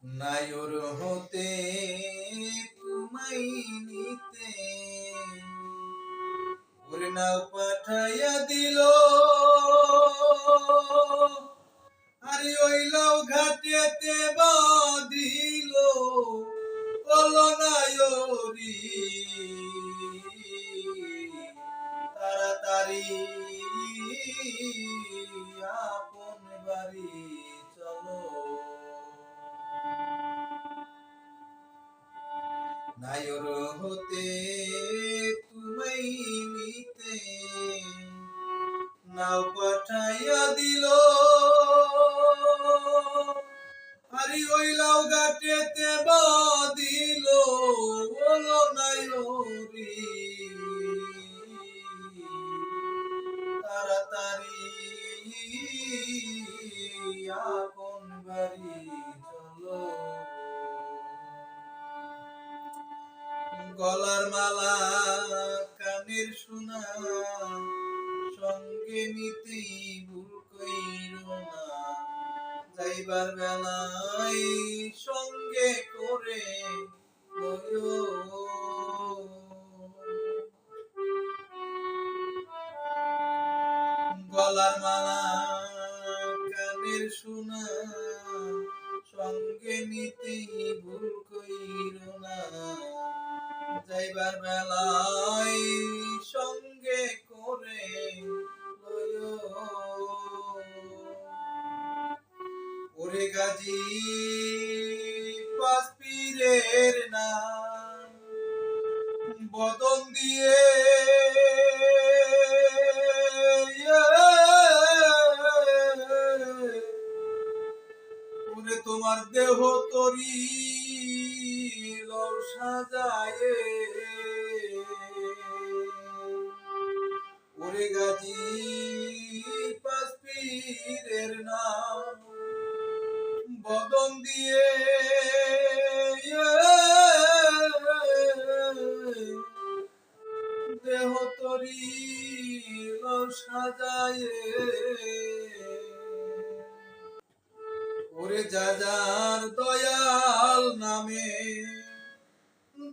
নায়র হতে তুমাই নিতে ওরে নাও পাঠাইয়া দিল আরে ওই লাউ ঘাটেতে বাঁধিল বলো নায়রি তাড়াতাড়ি আপন বাড়ি চলো। নায়র হতে তুমাই নিতে নাও পাঠাইয়া দিল আরে ওই লাউ গাটেতে বাঁধিল বলো নায়রি তাড়াতাড়ি আপন বাড়ি চলো। গলার মালা কানের সোনা সঙ্গে নিতেই ভুল কইরো না যাইবার বেলায় সঙ্গে করে লইও। গলার মালা কানের সোনা সঙ্গে নিতেই ভুল কইরো না যাইবার বেলায় সঙ্গে করে লইও। ওরে গাজী পাঁচ পীরের নাম বদন দিয়ে ওরে তোমার দেহ তরি লও সাজায়ে ওরে গাজী পাঁচ পীরের নাম বদন দিয়ে দেহ তরি লও সাজায়ে ওরে যার দয়াল নামে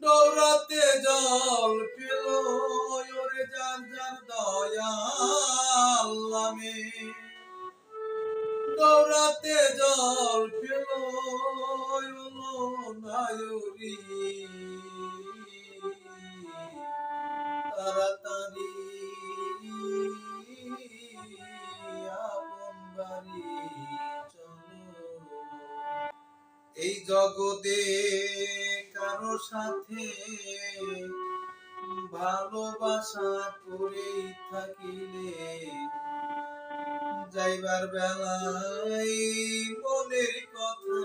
দৌড়াতে জল পেল ওরে যার দয়াল নামে দৌড়াতে জল পেল নায়রি তাড়াতাড়ি আপন বাড়ি চলো। এই জগতে কারো সাথে ভালোবাসা করে থাকিলে যাইবার বেলায় মনের কথা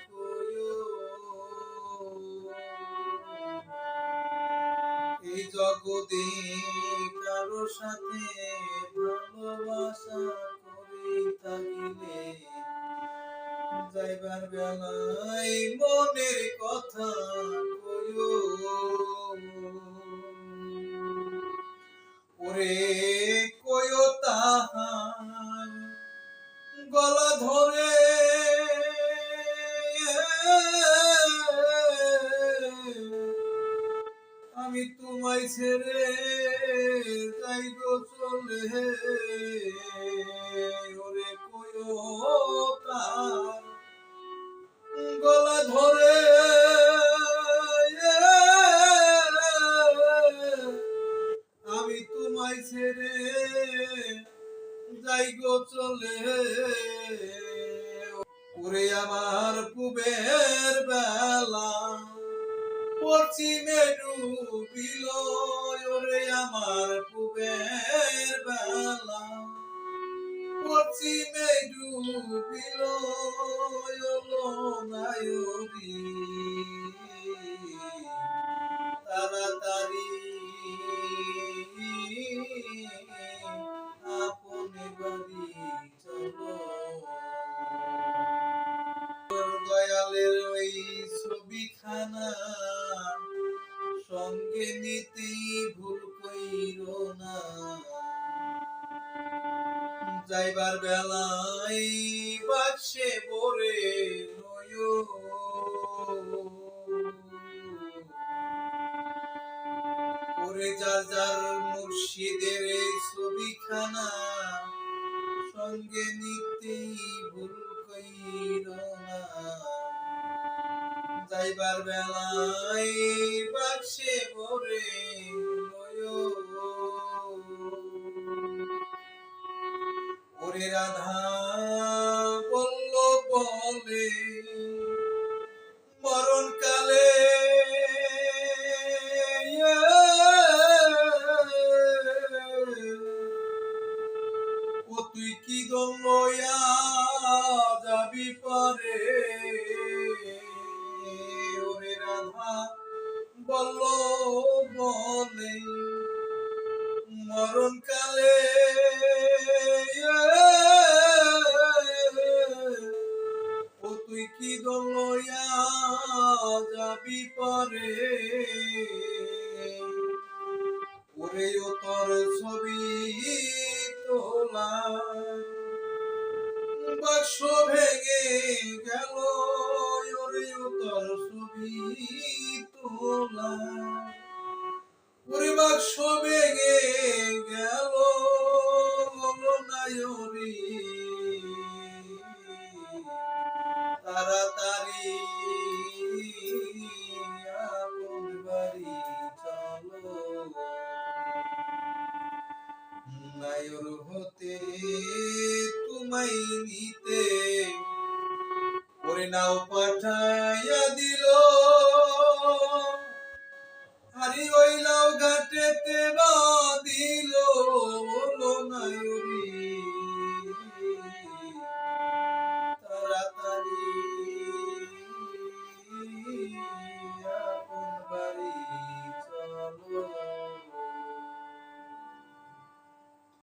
কইও। এই জগতে কারো সাথে ভালোবাসা করে থাকিলে যাইবার বেলায় মনের কথা কইও। ওরে কইও তাহার গলা ধরে আমি তোমায় ছেড়ে যাইব চলে ওরে কইও তার গলা ধরে আমি তোমায় ছেড়ে যাইব চলে ওরে আমার পুবের বেলা পশ্চিমে ডুবিল ওরে আমার পুবের বেলা পশ্চিমে ডুবিল নায়রি তাড়াতাড়ি আপন বাড়ি চলো। দয়ালের ওই ছবিখানা সঙ্গে নিতেই ভুল কইরো না যাইবার বেলায় বাক্সে ভরে লইও। ওরে যার যার মুর্শিদের এই ছবিখানা সঙ্গে নিতেই ভুল কইরো না। যাইবার বেলায় বাক্সে ভরে লয়ো। ওরে রাধা বলল বলে মরণকালে ও তুই কি দলয়া যাবি পারে। ওরে রাধা বলল বলে মরণকালে ও তুই কি দলয়া যাবি পারে। ওরে ও তোর ছবি তোলা বাক্স ভেঙে গেল। ওরে ও তোর ছবি তোলা ওরে বাক্স ভেঙে গেল নায়রি। তাড়াতাড়ি আপন বাড়ি চলো। নায়র হতে তোমায় নিতে ওরে নাও পাঠাইয়া দিল। হারি ওই লাউ ঘাটেতে বা